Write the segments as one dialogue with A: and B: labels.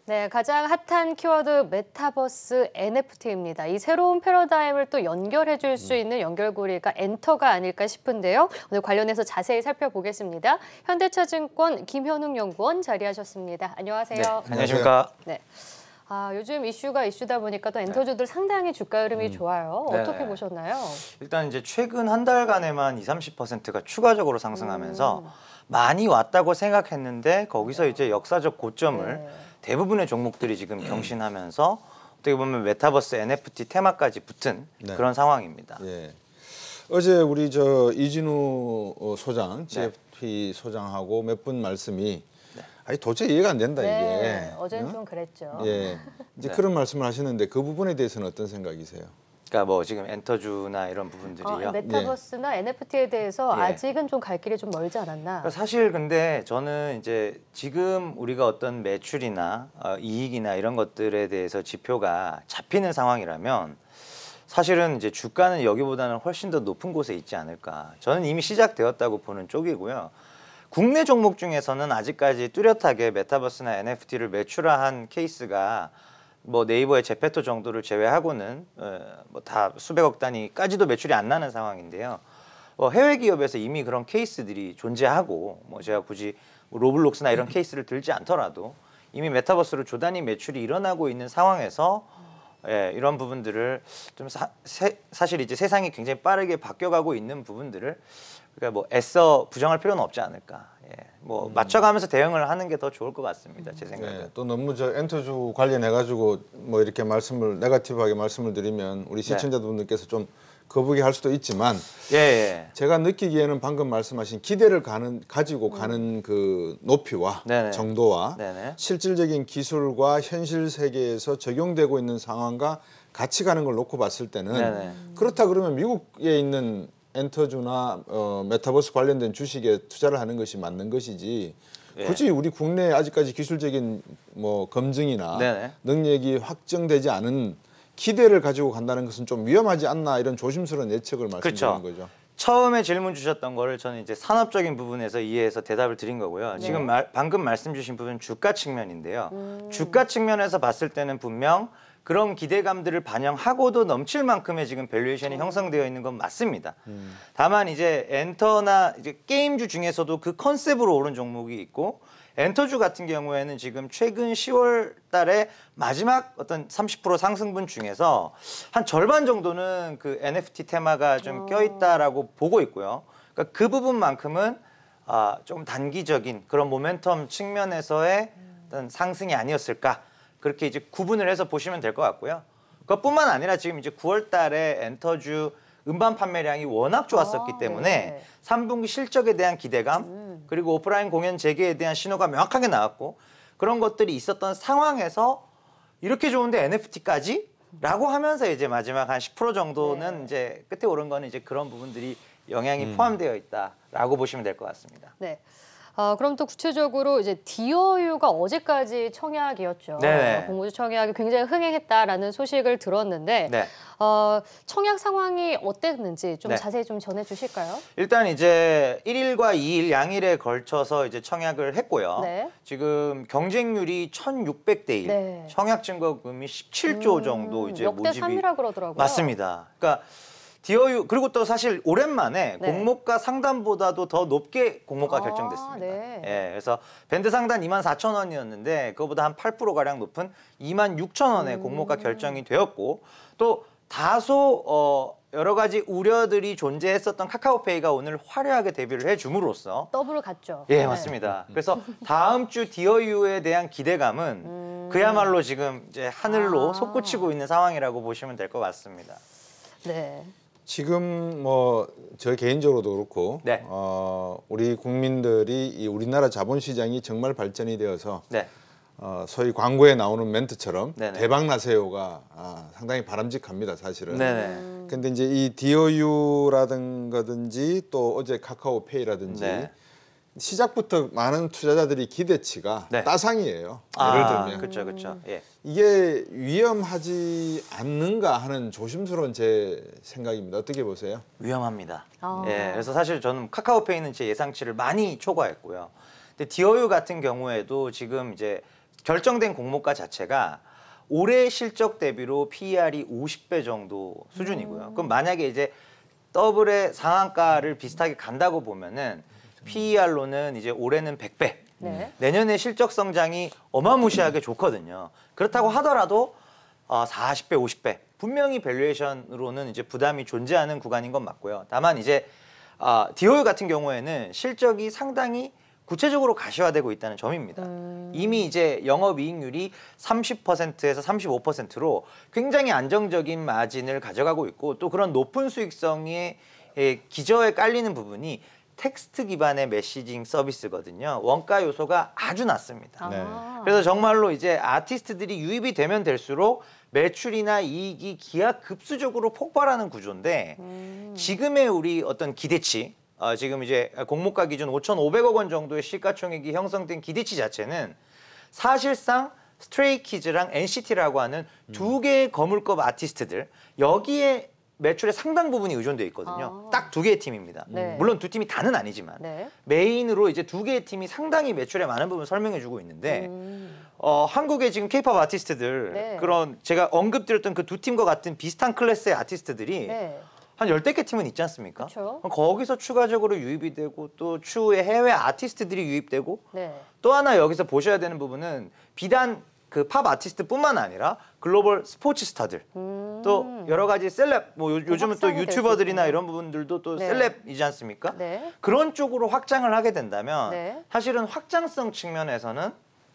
A: 네, 가장 핫한 키워드 메타버스 NFT입니다. 이 새로운 패러다임을 또 연결해 줄 수 있는 연결고리가 엔터가 아닐까 싶은데요. 오늘 관련해서 자세히 살펴보겠습니다. 현대차증권 김현웅 연구원 자리하셨습니다. 안녕하세요.
B: 네, 안녕하십니까.
A: 네. 요즘 이슈가 이슈다 보니까 또 엔터주들 상당히 주가 흐름이 좋아요. 어떻게 보셨나요?
B: 일단 이제 최근 한 달간에만 20~30%가 추가적으로 상승하면서 많이 왔다고 생각했는데 거기서 이제 역사적 고점을 대부분의 종목들이 지금 경신하면서 어떻게 보면 메타버스 NFT 테마까지 붙은 그런 상황입니다.
C: 예. 어제 우리 이진우 소장, GFP 소장하고 몇 분 말씀이 아니 도저히 이해가 안 된다 이게.
A: 어제는 좀 그랬죠.
C: 예. 이제 그런 말씀을 하시는데 그 부분에 대해서는 어떤 생각이세요?
B: 그러니까 뭐 지금 엔터주나 이런 부분들이요.
A: 메타버스나 NFT에 대해서 아직은 좀 갈 길이 좀 멀지 않았나?
B: 그러니까 사실 근데 저는 이제 지금 우리가 어떤 매출이나 이익이나 이런 것들에 대해서 지표가 잡히는 상황이라면 사실은 이제 주가는 여기보다는 훨씬 더 높은 곳에 있지 않을까. 저는 이미 시작되었다고 보는 쪽이고요. 국내 종목 중에서는 아직까지 뚜렷하게 메타버스나 NFT를 매출화한 케이스가 뭐 네이버의 제페토 정도를 제외하고는 뭐 다 수백억 단위까지도 매출이 안 나는 상황인데요. 해외 기업에서 이미 그런 케이스들이 존재하고 뭐 제가 굳이 로블록스나 이런 케이스를 들지 않더라도 이미 메타버스로 조단위 매출이 일어나고 있는 상황에서 이런 부분들을 좀 사실 이제 세상이 굉장히 빠르게 바뀌어가고 있는 부분들을 그러니까 뭐 애써 부정할 필요는 없지 않을까. 뭐 맞춰가면서 대응을 하는 게 더 좋을 것 같습니다. 제 생각에.
C: 또 너무 엔터주 관련해 가지고 뭐 이렇게 네거티브하게 말씀을 드리면 우리 시청자분들께서 좀 거부게 할 수도 있지만 제가 느끼기에는 방금 말씀하신 기대를 가지고 가는 그 높이와 정도와 실질적인 기술과 현실 세계에서 적용되고 있는 상황과 같이 가는 걸 놓고 봤을 때는 그렇다 그러면 미국에 있는 엔터주나 메타버스 관련된 주식에 투자를 하는 것이 맞는 것이지 굳이 우리 국내에 아직까지 기술적인 뭐 검증이나 능력이 확정되지 않은 기대를 가지고 간다는 것은 좀 위험하지 않나 이런 조심스러운 예측을 말씀드리는 거죠.
B: 처음에 질문 주셨던 거를 저는 이제 산업적인 부분에서 이해해서 대답을 드린 거고요. 지금 방금 말씀 주신 부분은 주가 측면인데요. 주가 측면에서 봤을 때는 분명 그런 기대감들을 반영하고도 넘칠 만큼의 지금 밸류에이션이 형성되어 있는 건 맞습니다. 다만 이제 엔터나 이제 게임주 중에서도 그 컨셉으로 오른 종목이 있고 엔터주 같은 경우에는 지금 최근 10월 달에 마지막 어떤 30% 상승분 중에서 한 절반 정도는 그 NFT 테마가 좀 껴있다라고 보고 있고요. 그러니까 그 부분만큼은 좀 단기적인 그런 모멘텀 측면에서의 어떤 상승이 아니었을까. 그렇게 이제 구분을 해서 보시면 될 것 같고요. 그것뿐만 아니라 지금 이제 9월 달에 엔터주 음반 판매량이 워낙 좋았었기 때문에 3분기 실적에 대한 기대감 그리고 오프라인 공연 재개에 대한 신호가 명확하게 나왔고 그런 것들이 있었던 상황에서 이렇게 좋은데 NFT까지? 라고 하면서 이제 마지막 한 10% 정도는 이제 끝에 오른 거는 이제 그런 부분들이 영향이 포함되어 있다라고 보시면 될 것 같습니다.
A: 네. 그럼 또 구체적으로 이제 디어유가 어제까지 청약이었죠. 공모주 청약이 굉장히 흥행했다라는 소식을 들었는데 청약 상황이 어땠는지 좀 자세히 좀 전해주실까요?
B: 일단 이제 1일과 2일 양일에 걸쳐서 이제 청약을 했고요. 지금 경쟁률이 1,600대 1, 청약 증거금이 17조 정도 이제
A: 역대 3위라 그러더라고요.
B: 맞습니다. 그러니까 디어유 그리고 또 사실 오랜만에 공모가 상단보다도 더 높게 공모가 결정됐습니다. 그래서 밴드 상단 24,000원이었는데 그거보다 한 8%가량 높은 26,000원에 공모가 결정이 되었고 또 다소 여러 가지 우려들이 존재했었던 카카오페이가 오늘 화려하게 데뷔를 해줌으로써
A: 더블을 갔죠.
B: 맞습니다. 그래서 다음 주 디어유에 대한 기대감은 그야말로 지금 이제 하늘로 솟구치고 있는 상황이라고 보시면 될 것 같습니다.
C: 지금 뭐 저 개인적으로도 그렇고 우리 국민들이 이 우리나라 자본시장이 정말 발전이 되어서 소위 광고에 나오는 멘트처럼 대박 나세요가 상당히 바람직합니다, 사실은. 근데 이제 이 디어유라든지 또 어제 카카오페이라든지 시작부터 많은 투자자들이 기대치가 따상이에요. 예를 들면.
B: 그렇죠.
C: 이게 위험하지 않는가 하는 조심스러운 제 생각입니다. 어떻게 보세요?
B: 위험합니다. 그래서 사실 저는 카카오페이는 제 예상치를 많이 초과했고요. 근데 디어유 같은 경우에도 지금 이제 결정된 공모가 자체가 올해 실적 대비로 PER이 50배 정도 수준이고요. 그럼 만약에 이제 더블의 상한가를 비슷하게 간다고 보면은 PER로는 이제 올해는 100배, 내년에 실적 성장이 어마무시하게 좋거든요. 그렇다고 하더라도 40배, 50배 분명히 밸류에이션으로는 이제 부담이 존재하는 구간인 건 맞고요. 다만 이제 디올 같은 경우에는 실적이 상당히 구체적으로 가시화되고 있다는 점입니다. 이미 이제 영업이익률이 30%에서 35%로 굉장히 안정적인 마진을 가져가고 있고 또 그런 높은 수익성의 기저에 깔리는 부분이 텍스트 기반의 메시징 서비스거든요. 원가 요소가 아주 낮습니다.
C: 네.
B: 그래서 정말로 이제 아티스트들이 유입이 되면 될수록 매출이나 이익이 기하급수적으로 폭발하는 구조인데 지금의 우리 어떤 기대치 지금 이제 공모가 기준 5,500억 원 정도의 시가총액이 형성된 기대치 자체는 사실상 스트레이키즈랑 NCT라고 하는 두 개의 거물급 아티스트들 여기에 매출의 상당 부분이 의존돼 있거든요. 딱 두 개의 팀입니다. 물론 두 팀이 다는 아니지만 메인으로 이제 두 개의 팀이 상당히 매출의 많은 부분을 설명해주고 있는데 한국의 지금 K-팝 아티스트들 그런 제가 언급드렸던 그 두 팀과 같은 비슷한 클래스의 아티스트들이 한 10대 개 팀은 있지 않습니까?
A: 그쵸.
B: 거기서 추가적으로 유입이 되고 또 추후에 해외 아티스트들이 유입되고 또 하나 여기서 보셔야 되는 부분은 비단 그 팝 아티스트뿐만 아니라 글로벌 스포츠 스타들 또 여러 가지 셀럽 뭐 요즘은 또 유튜버들이나 이런 부분들도 또 셀럽이지 않습니까? 그런 쪽으로 확장을 하게 된다면 사실은 확장성 측면에서는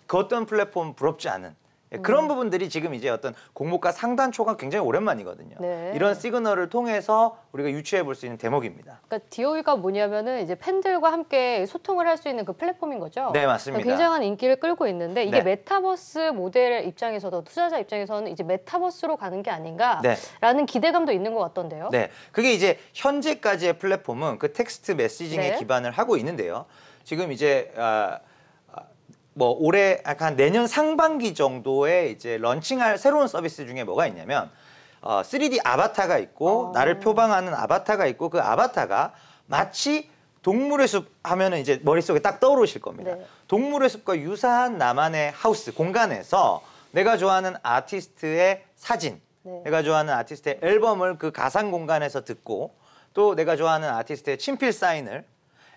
B: 그 어떤 플랫폼 부럽지 않은 그런 부분들이 지금 이제 어떤 공모가 상단 초가 굉장히 오랜만이거든요. 이런 시그널을 통해서 우리가 유추해 볼 수 있는 대목입니다.
A: 그러니까 DOE가 뭐냐면은 이제 팬들과 함께 소통을 할 수 있는 그 플랫폼인 거죠.
B: 네, 맞습니다.
A: 그러니까 굉장한 인기를 끌고 있는데 이게 메타버스 모델 입장에서도 투자자 입장에서는 이제 메타버스로 가는 게 아닌가라는 기대감도 있는 것 같던데요.
B: 네, 그게 이제 현재까지의 플랫폼은 그 텍스트 메시징에 기반을 하고 있는데요. 지금 이제 뭐 올해 약간 내년 상반기 정도에 이제 런칭할 새로운 서비스 중에 뭐가 있냐면 3D 아바타가 있고 나를 표방하는 아바타가 있고 그 아바타가 마치 동물의 숲 하면은 이제 머릿속에 딱 떠오르실 겁니다. 동물의 숲과 유사한 나만의 하우스 공간에서 내가 좋아하는 아티스트의 사진, 내가 좋아하는 아티스트의 앨범을 그 가상 공간에서 듣고 또 내가 좋아하는 아티스트의 친필 사인을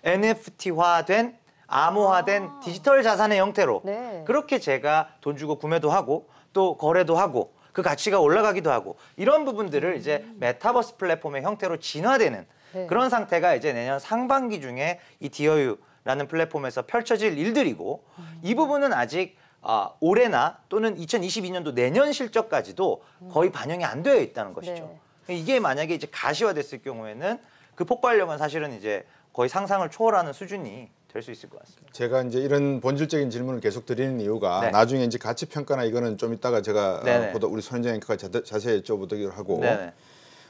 B: NFT화된 암호화된 디지털 자산의 형태로 그렇게 제가 돈 주고 구매도 하고 또 거래도 하고 그 가치가 올라가기도 하고 이런 부분들을 이제 메타버스 플랫폼의 형태로 진화되는 그런 상태가 이제 내년 상반기 중에 이 디어유라는 플랫폼에서 펼쳐질 일들이고 이 부분은 아직 올해나 또는 2022년도 내년 실적까지도 거의 반영이 안 되어 있다는 것이죠. 이게 만약에 이제 가시화됐을 경우에는 그 폭발력은 사실은 이제 거의 상상을 초월하는 수준이 될 수 있을 것 같습니다.
C: 제가 이제 이런 본질적인 질문을 계속 드리는 이유가 나중에 이제 가치 평가나 이거는 좀 이따가 제가 보다 우리 손현정 앵커가 자세히 여쭤보기로 하고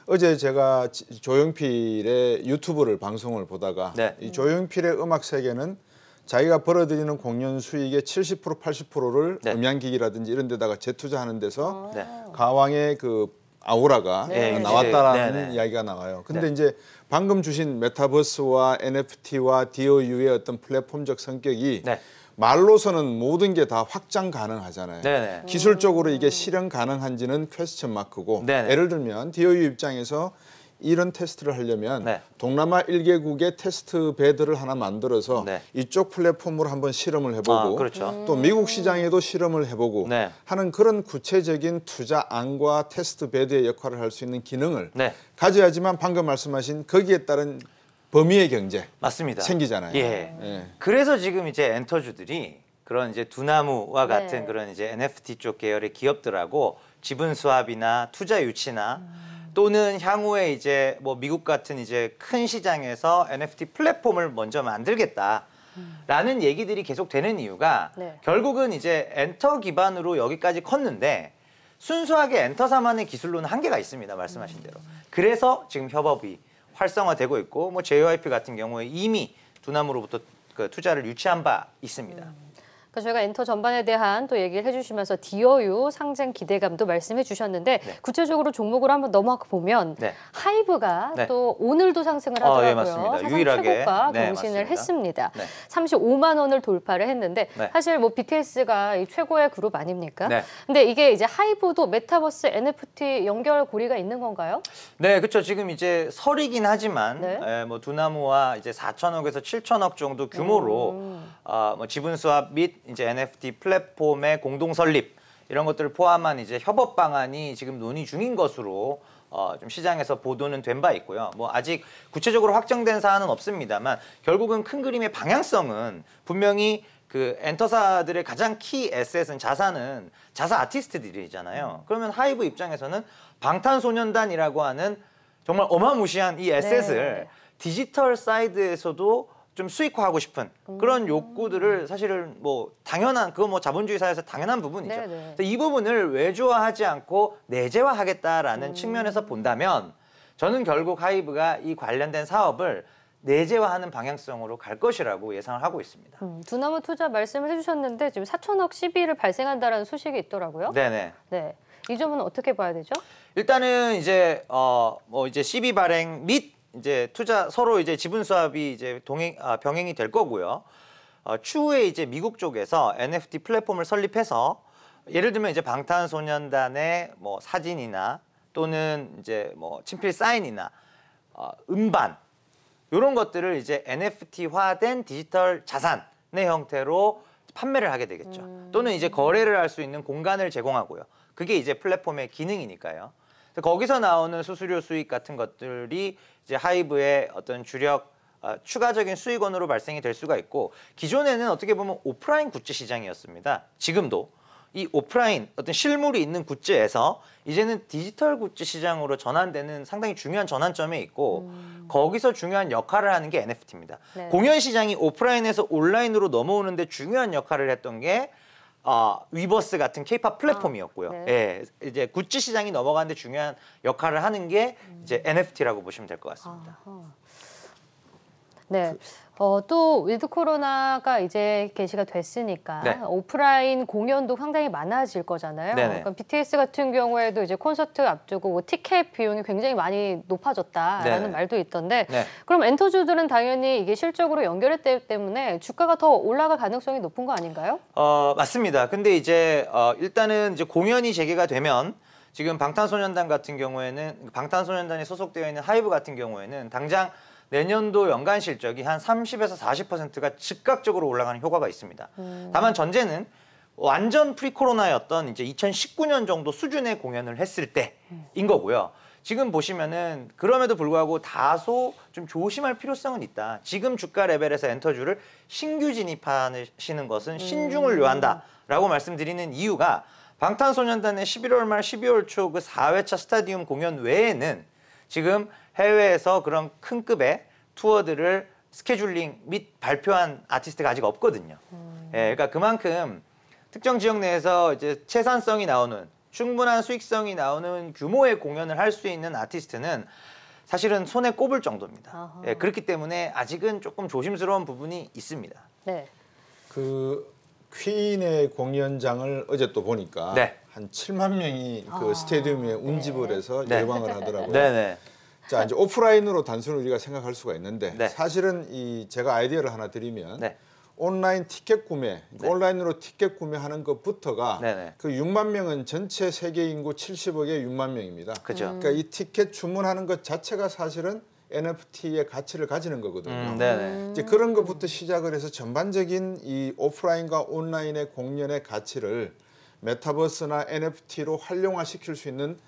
C: 어제 제가 조용필의 유튜브를 방송을 보다가 이 조용필의 음악 세계는 자기가 벌어들이는 공연 수익의 70% 80%를 음향기기라든지 이런 데다가 재투자하는 데서 가왕의 그 아우라가 나왔다라는 이야기가 나와요. 근데 이제 방금 주신 메타버스와 NFT와 DOU의 어떤 플랫폼적 성격이 말로서는 모든 게 다 확장 가능하잖아요. 기술적으로 이게 실현 가능한지는 퀘스천 마크고 예를 들면 DOU 입장에서 이런 테스트를 하려면 동남아 1개국의 테스트 베드를 하나 만들어서 이쪽 플랫폼으로 한번 실험을 해보고 또 미국 시장에도 실험을 해보고 하는 그런 구체적인 투자안과 테스트 베드의 역할을 할 수 있는 기능을 가져야지만 방금 말씀하신 거기에 따른 범위의 경제
B: 맞습니다.
C: 생기잖아요.
B: 그래서 지금 이제 엔터주들이 그런 이제 두나무와 같은 그런 이제 NFT 쪽 계열의 기업들하고 지분 수합이나 투자 유치나 또는 향후에 이제 뭐 미국 같은 이제 큰 시장에서 NFT 플랫폼을 먼저 만들겠다라는 얘기들이 계속 되는 이유가 결국은 이제 엔터 기반으로 여기까지 컸는데 순수하게 엔터사만의 기술로는 한계가 있습니다. 말씀하신 대로. 그래서 지금 협업이 활성화되고 있고 뭐 JYP 같은 경우에 이미 두나무로부터 그 투자를 유치한 바 있습니다.
A: 그러니까 저희가 엔터 전반에 대한 또 얘기를 해주시면서 디어유 상장 기대감도 말씀해 주셨는데
B: 네.
A: 구체적으로 종목으로 한번 넘어가 보면
B: 네.
A: 하이브가
B: 네.
A: 또 오늘도 상승을 하더라고요.
B: 예, 맞습니다.
A: 사상
B: 유일하게.
A: 최고가
B: 네,
A: 경신을
B: 맞습니다.
A: 했습니다.
B: 네.
A: 35만 원을 돌파를 했는데
B: 네.
A: 사실 뭐 BTS가 이 최고의 그룹 아닙니까?
B: 네.
A: 근데 이게 이제 하이브도 메타버스 NFT 연결고리가 있는 건가요?
B: 네, 그렇죠. 지금 이제 설이긴 하지만
A: 네.
B: 뭐 두나무와 이제 4천억에서 7천억 정도 규모로 뭐 지분 수합 및 이제 NFT 플랫폼의 공동 설립 이런 것들을 포함한 이제 협업 방안이 지금 논의 중인 것으로 좀 시장에서 보도는 된 바 있고요. 뭐 아직 구체적으로 확정된 사안은 없습니다만 결국은 큰 그림의 방향성은 분명히 그 엔터사들의 가장 키 에셋은 자산은 자사 아티스트들이잖아요. 그러면 하이브 입장에서는 방탄소년단이라고 하는 정말 어마무시한 이 에셋을
A: 네.
B: 디지털 사이드에서도 좀 수익화하고 싶은 그런 욕구들을 사실은 뭐 당연한 그거 뭐 자본주의 사회에서 당연한 부분이죠.
A: 네네.
B: 이 부분을 외주화하지 않고 내재화하겠다라는 측면에서 본다면 저는 결국 하이브가 이 관련된 사업을 내재화하는 방향성으로 갈 것이라고 예상을 하고 있습니다.
A: 두나무 투자 말씀을 해주셨는데 지금 4천억 시비를 발생한다라는 소식이 있더라고요.
B: 네네.
A: 네, 이 점은 어떻게 봐야 되죠?
B: 일단은 이제 뭐 이제 시비 발행 및 이제 투자 서로 이제 지분 수합이 이제 병행이 될 거고요. 추후에 이제 미국 쪽에서 NFT 플랫폼을 설립해서 예를 들면 이제 방탄소년단의 뭐 사진이나 또는 이제 뭐 친필 사인이나 음반 이런 것들을 이제 NFT화된 디지털 자산의 형태로 판매를 하게 되겠죠. 또는 이제 거래를 할 수 있는 공간을 제공하고요. 그게 이제 플랫폼의 기능이니까요. 거기서 나오는 수수료 수익 같은 것들이 이제 하이브의 어떤 주력 추가적인 수익원으로 발생이 될 수가 있고 기존에는 어떻게 보면 오프라인 굿즈 시장이었습니다. 지금도 이 오프라인 어떤 실물이 있는 굿즈에서 이제는 디지털 굿즈 시장으로 전환되는 상당히 중요한 전환점에 있고 거기서 중요한 역할을 하는 게 NFT입니다.
A: 네.
B: 공연 시장이 오프라인에서 온라인으로 넘어오는데 중요한 역할을 했던 게 위버스 같은 K-팝 플랫폼이었고요.
A: 네.
B: 예, 이제 굿즈 시장이 넘어가는데 중요한 역할을 하는 게 이제 NFT라고 보시면 될 것 같습니다.
A: 네. 또 위드 코로나가 이제 개시가 됐으니까
B: 네.
A: 오프라인 공연도 상당히 많아질 거잖아요.
B: 네네.
A: 그러니까 BTS 같은 경우에도 이제 콘서트 앞두고 뭐 티켓 비용이 굉장히 많이 높아졌다라는
B: 네네.
A: 말도 있던데
B: 네.
A: 그럼 엔터주들은 당연히 이게 실적으로 연결했기 때문에 주가가 더 올라갈 가능성이 높은 거 아닌가요?
B: 맞습니다. 근데 이제 일단은 이제 공연이 재개가 되면 지금 방탄소년단 같은 경우에는 방탄소년단이 소속되어 있는 하이브 같은 경우에는 당장 내년도 연간 실적이 한 30에서 40%가 즉각적으로 올라가는 효과가 있습니다. 다만 전제는 완전 프리코로나였던 이제 2019년 정도 수준의 공연을 했을 때인 거고요. 지금 보시면은 그럼에도 불구하고 다소 좀 조심할 필요성은 있다. 지금 주가 레벨에서 엔터주를 신규 진입하시는 것은 신중을 요한다라고 말씀드리는 이유가 방탄소년단의 11월 말 12월 초 그 4회차 스타디움 공연 외에는 지금 해외에서 그런 큰 급의 투어들을 스케줄링 및 발표한 아티스트가 아직 없거든요. 예, 그러니까 그만큼 특정 지역 내에서 이제 채산성이 나오는 충분한 수익성이 나오는 규모의 공연을 할 수 있는 아티스트는 사실은 손에 꼽을 정도입니다. 예, 그렇기 때문에 아직은 조금 조심스러운 부분이 있습니다.
A: 네.
C: 그 퀸의 공연장을 어제 또 보니까
B: 네.
C: 한 7만 명이 그 스테디움에 운집을 해서
B: 네.
C: 열광을 하더라고요.
B: 네네.
C: 자, 이제 오프라인으로 단순히 우리가 생각할 수가 있는데
B: 네.
C: 사실은 이 제가 아이디어를 하나 드리면
B: 네.
C: 온라인 티켓 구매,
B: 네.
C: 온라인으로 티켓 구매하는 것부터가
B: 네네.
C: 그 6만 명은 전체 세계 인구 70억의 6만 명입니다.
B: 그죠.
C: 그러니까 이 티켓 주문하는 것 자체가 사실은 NFT의 가치를 가지는 거거든요.
B: 네네.
C: 이제 그런 것부터 시작을 해서 전반적인 이 오프라인과 온라인의 공연의 가치를 메타버스나 NFT로 활용화시킬 수 있는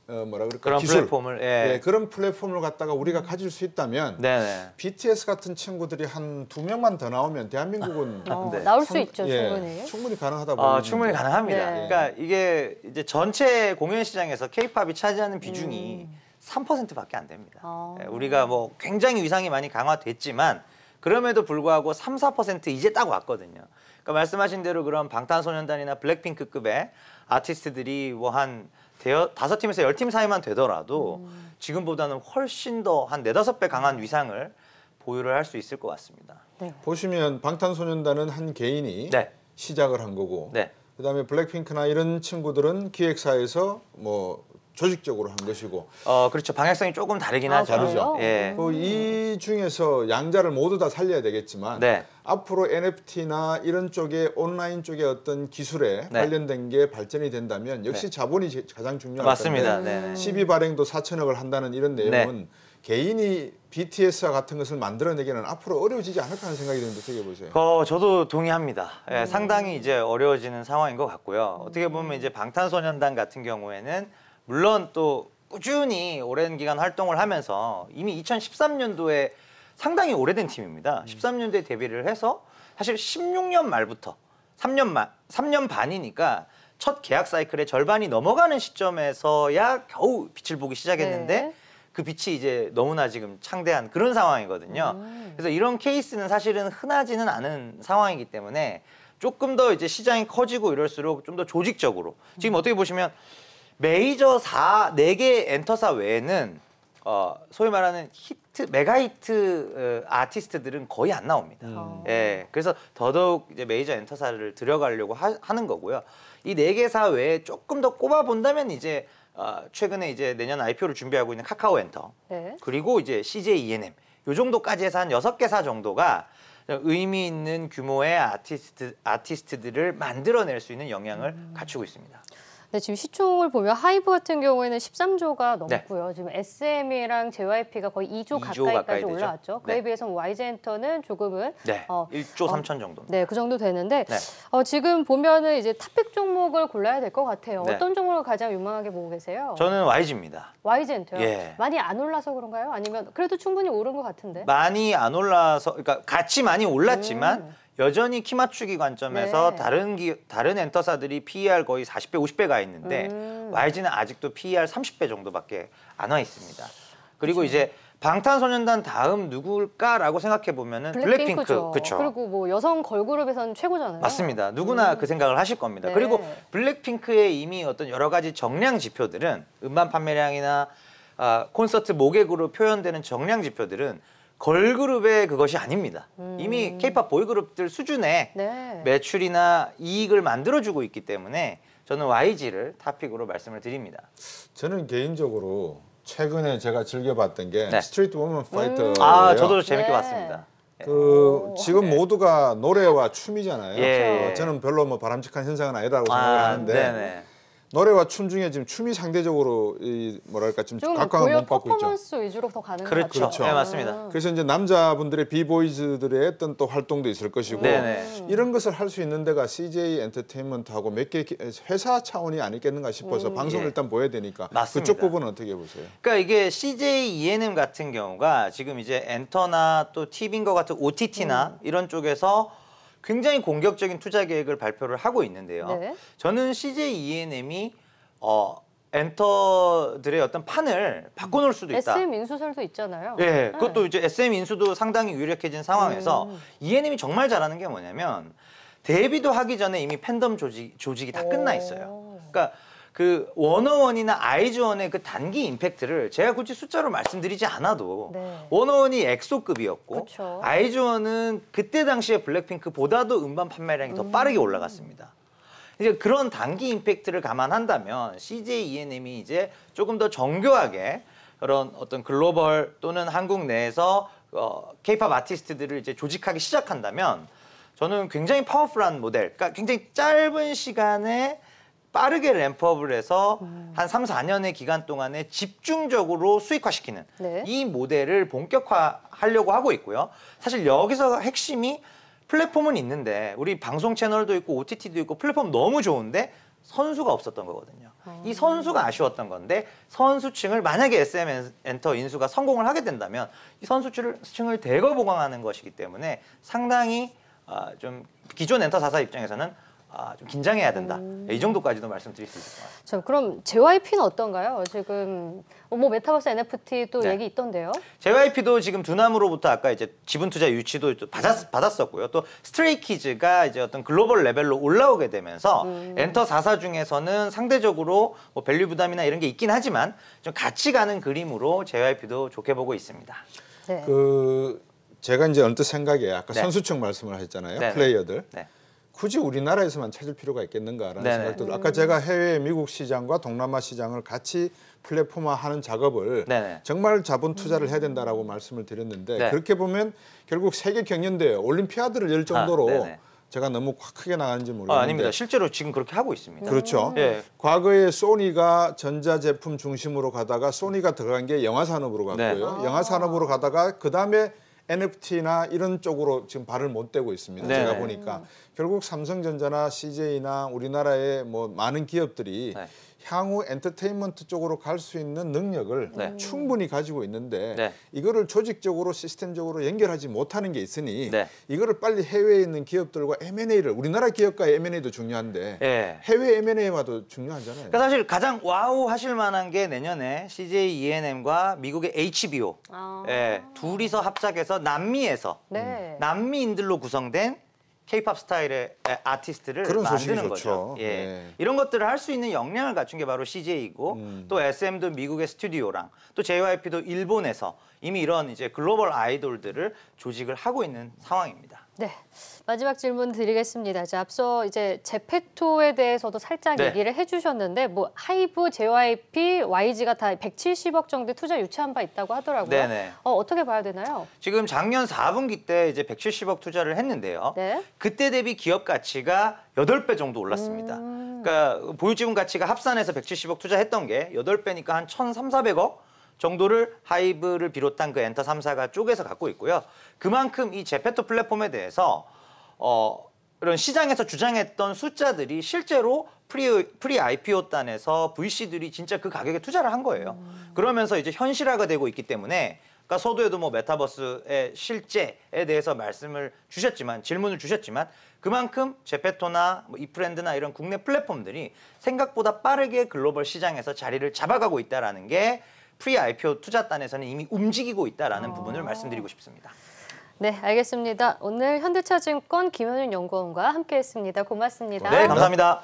C: 뭐라 그럴까
B: 그런
C: 기술,
B: 플랫폼을
C: 예, 그런 플랫폼을 갖다가 우리가 가질 수 있다면
B: 네네.
C: BTS 같은 친구들이 한 2명만 더 나오면 대한민국은
B: 네.
A: 나올 수 있죠,
C: 예,
A: 충분히.
C: 충분히 가능하다 보입니다.
B: 충분히 가능합니다.
A: 네.
B: 그러니까 이게 이제 전체 공연 시장에서 K-팝이 차지하는 비중이 3%밖에 안 됩니다. 예, 우리가 뭐 굉장히 위상이 많이 강화됐지만 그럼에도 불구하고 3, 4% 이제 딱 왔거든요. 그러니까 말씀하신 대로 그런 방탄소년단이나 블랙핑크급의 아티스트들이 뭐 한 5팀에서 10팀 사이만 되더라도 지금보다는 훨씬 더 한 4, 5배 강한 위상을 보유를 할 수 있을 것 같습니다.
A: 네.
C: 보시면 방탄소년단은 한 개인이
B: 네.
C: 시작을 한 거고
B: 네.
C: 그다음에 블랙핑크나 이런 친구들은 기획사에서 뭐 조직적으로 한 것이고
B: 그렇죠. 방향성이 조금 다르긴 하죠.
C: 다르죠.
B: 예.
C: 이 중에서 양자를 모두 다 살려야 되겠지만
B: 네.
C: 앞으로 NFT나 이런 쪽에 온라인 쪽에 어떤 기술에
B: 네.
C: 관련된 게 발전이 된다면 역시
B: 네.
C: 자본이 가장 중요할
B: 맞습니다.
C: 텐데
B: 네네.
C: 12 발행도 4천억을 한다는 이런 내용은 개인이 BTS와 같은 것을 만들어내기는 앞으로 어려워지지 않을까 하는 생각이 드는데 어떻게 보세요?
B: 저도 동의합니다. 예, 상당히 이제 어려워지는 상황인 것 같고요. 어떻게 보면 이제 방탄소년단 같은 경우에는 물론 또 꾸준히 오랜 기간 활동을 하면서 이미 2013년도에 상당히 오래된 팀입니다. 13년도에 데뷔를 해서 사실 16년 말부터 3년 반이니까 첫 계약 사이클의 절반이 넘어가는 시점에서야 겨우 빛을 보기 시작했는데
A: 네.
B: 그 빛이 이제 너무나 지금 창대한 그런 상황이거든요. 그래서 이런 케이스는 사실은 흔하지는 않은 상황이기 때문에 조금 더 이제 시장이 커지고 이럴수록 좀 더 조직적으로 지금 어떻게 보시면 메이저 4개 엔터사 외에는 소위 말하는 메가 히트 아티스트들은 거의 안 나옵니다. 예, 그래서 더더욱 이제 메이저 엔터사를 들여가려고 하는 거고요. 이 4개사 외에 조금 더 꼽아 본다면 이제 최근에 이제 내년 IPO를 준비하고 있는 카카오 엔터
A: 네.
B: 그리고 이제 CJ E&M 요 정도까지 해서 한 6개사 정도가 의미 있는 규모의 아티스트들을 만들어낼 수 있는 역량을 갖추고 있습니다.
A: 네, 지금 시총을 보면 하이브 같은 경우에는 13조가 넘고요. 지금 SM이랑 JYP가 거의 2조 가까이까지
B: 가까이 되죠.
A: 올라왔죠. 그에
B: 네.
A: 비해서는 YG엔터는 조금은
B: 1조 3천 정도입니다.
A: 네, 그 정도 되는데
B: 네.
A: 지금 보면은 이제 탑픽 종목을 골라야 될 것 같아요.
B: 네.
A: 어떤 종목을 가장 유망하게 보고 계세요?
B: 저는 YG입니다.
A: YG엔터요?
B: 예.
A: 많이 안 올라서 그런가요? 아니면 그래도 충분히 오른 것 같은데?
B: 많이 안 올라서 그러니까 같이 많이 올랐지만 여전히 키 맞추기 관점에서
A: 네.
B: 다른 엔터사들이 PER 거의 40배, 50배 가 있는데 YG는 아직도 PER 30배 정도밖에 안 와 있습니다. 그리고 이제 방탄소년단 다음 누굴까라고 생각해 보면은 블랙핑크. 그렇죠.
A: 그리고 뭐 여성 걸그룹에서는 최고잖아요.
B: 맞습니다. 누구나 그 생각을 하실 겁니다.
A: 네.
B: 그리고 블랙핑크의 이미 어떤 여러 가지 정량 지표들은 음반 판매량이나 콘서트 모객으로 표현되는 정량 지표들은 걸그룹의 그것이 아닙니다. 이미 K-팝 보이그룹들 수준의
A: 네.
B: 매출이나 이익을 만들어주고 있기 때문에 저는 YG를 탑픽으로 말씀을 드립니다.
C: 저는 개인적으로 최근에 제가 즐겨봤던 게
B: 네.
C: 스트리트 워먼 파이터예요.
B: 저도 재밌게
A: 네.
B: 봤습니다.
C: 지금 모두가 노래와 춤이잖아요.
B: 예.
C: 저는 별로 뭐 바람직한 현상은 아니라고 생각을 하는데
B: 네네.
C: 노래와 춤 중에 지금 춤이 상대적으로 뭐랄까 좀 각광을 못 받고 있죠.
A: 퍼포먼스 위주로 더 가는 것
B: 그렇죠.
A: 같아요.
B: 네, 맞습니다.
C: 그래서 이제 남자분들의 비보이즈들의 어떤 또 활동도 있을 것이고
B: 네네.
C: 이런 것을 할 수 있는 데가 CJ 엔터테인먼트하고 몇 개 회사 차원이 아니겠는가 싶어서 방송을 일단 보여야 되니까
B: 맞습니다.
C: 그쪽 부분은 어떻게 보세요?
B: 그러니까 이게 CJ E&M 같은 경우가 지금 이제 엔터나 또 TV인 것 같은 OTT나 이런 쪽에서 굉장히 공격적인 투자 계획을 발표를 하고 있는데요.
A: 네.
B: 저는 CJ E&M이 엔터들의 어떤 판을 바꿔놓을 수도 있다.
A: SM 인수설도 있잖아요.
B: 예, 그것도 이제 SM 인수도 상당히 유력해진 상황에서 E&M이 정말 잘하는 게 뭐냐면 데뷔도 하기 전에 이미 팬덤 조직이 다 끝나 있어요. 그러니까 그 워너원이나 아이즈원의 그 단기 임팩트를 제가 굳이 숫자로 말씀드리지 않아도
A: 네.
B: 워너원이 엑소급이었고
A: 그쵸.
B: 아이즈원은 그때 당시에 블랙핑크보다도 음반 판매량이 더 빠르게 올라갔습니다. 이제 그런 단기 임팩트를 감안한다면 CJ E&M이 이제 조금 더 정교하게 그런 어떤 글로벌 또는 한국 내에서 K-팝 아티스트들을 이제 조직하기 시작한다면 저는 굉장히 파워풀한 모델, 그러니까 굉장히 짧은 시간에 빠르게 램프업을 해서 한 3, 4년의 기간 동안에 집중적으로 수익화시키는
A: 네.
B: 이 모델을 본격화하려고 하고 있고요. 사실 여기서 핵심이 플랫폼은 있는데 우리 방송 채널도 있고 OTT도 있고 플랫폼 너무 좋은데 선수가 없었던 거거든요. 이 선수가 아쉬웠던 건데 선수층을 만약에 SM 엔터 인수가 성공을 하게 된다면 이 선수층을 대거 보강하는 것이기 때문에 상당히 좀 기존 엔터 4사 입장에서는 좀 긴장해야 된다. 이 정도까지도 말씀드릴 수 있을 것 같습니다.
A: 자, 그럼 JYP는 어떤가요? 지금 뭐 메타버스 NFT도
B: 네.
A: 얘기 있던데요.
B: JYP도 지금 두나무로부터 아까 이제 지분 투자 유치도 받았었고요. 또 스트레이키즈가 이제 어떤 글로벌 레벨로 올라오게 되면서 엔터 4사 중에서는 상대적으로 뭐 밸류 부담이나 이런 게 있긴 하지만 좀 같이 가는 그림으로 JYP도 좋게 보고 있습니다.
A: 네.
C: 제가 이제 언뜻 생각에 아까
B: 네.
C: 선수층 말씀을 했잖아요.
B: 네네.
C: 플레이어들.
B: 네.
C: 굳이 우리나라에서만 찾을 필요가 있겠는가라는
B: 네네.
C: 생각도 아까 제가 해외 미국 시장과 동남아 시장을 같이 플랫폼화하는 작업을
B: 네네.
C: 정말 자본 투자를 해야 된다라고 말씀을 드렸는데
B: 네.
C: 그렇게 보면 결국 세계 경연대회 올림피아드를 열 정도로
B: 네네.
C: 제가 너무 크게 나가는지 모르겠는데
B: 아닙니다. 실제로 지금 그렇게 하고 있습니다.
C: 그렇죠.
B: 예.
C: 과거에 소니가 전자제품 중심으로 가다가 소니가 들어간 게 영화 산업으로 갔고요.
B: 네.
C: 영화 산업으로 가다가 그다음에 NFT나 이런 쪽으로 지금 발을 못 대고 있습니다.
B: 네.
C: 제가 보니까 결국 삼성전자나 CJ나 우리나라의 뭐 많은 기업들이
B: 네.
C: 향후 엔터테인먼트 쪽으로 갈 수 있는 능력을
B: 네.
C: 충분히 가지고 있는데
B: 네.
C: 이거를 조직적으로 시스템적으로 연결하지 못하는 게 있으니
B: 네.
C: 이거를 빨리 해외에 있는 기업들과 M&A를 우리나라 기업과의 M&A도 중요한데
B: 예.
C: 해외 M&A와도 중요하잖아요.
B: 그러니까 사실 가장 와우 하실 만한 게 내년에 CJ E&M과 미국의 HBO 예, 둘이서 합작해서 남미에서
A: 네.
B: 남미인들로 구성된 K-팝 스타일의 아티스트를
C: 그런 소식이
B: 만드는
C: 좋죠.
B: 거죠. 예.
C: 네.
B: 이런 것들을 할 수 있는 역량을 갖춘 게 바로 CJ이고 또 SM도 미국의 스튜디오랑 또 JYP도 일본에서 이미 이런 이제 글로벌 아이돌들을 조직을 하고 있는 상황입니다.
A: 네, 마지막 질문 드리겠습니다. 자, 앞서 이제 제페토에 대해서도 살짝
B: 네.
A: 얘기를 해주셨는데 뭐 하이브, JYP, YG가 다 170억 정도 투자 유치한 바 있다고 하더라고요.
B: 네네.
A: 어떻게 봐야 되나요?
B: 지금 작년 4분기 때 이제 170억 투자를 했는데요.
A: 네.
B: 그때 대비 기업 가치가 8배 정도 올랐습니다. 그러니까 보유지분 가치가 합산해서 170억 투자했던 게 8배니까 한 1,300~400억 정도를 하이브를 비롯한 그 엔터 3사가 쪼개서 갖고 있고요. 그만큼 이 제페토 플랫폼에 대해서 이런 시장에서 주장했던 숫자들이 실제로 프리 IPO 단에서 VC들이 진짜 그 가격에 투자를 한 거예요. 그러면서 이제 현실화가 되고 있기 때문에 그러니까 서두에도 뭐 메타버스의 실제에 대해서 말씀을 주셨지만 질문을 주셨지만 그만큼 제페토나 뭐 이프랜드나 이런 국내 플랫폼들이 생각보다 빠르게 글로벌 시장에서 자리를 잡아가고 있다라는 게 프리 IPO 투자단에서는 이미 움직이고 있다라는 부분을 말씀드리고 싶습니다.
A: 네, 알겠습니다. 오늘 현대차증권 김현윤 연구원과 함께했습니다. 고맙습니다.
B: 네, 감사합니다.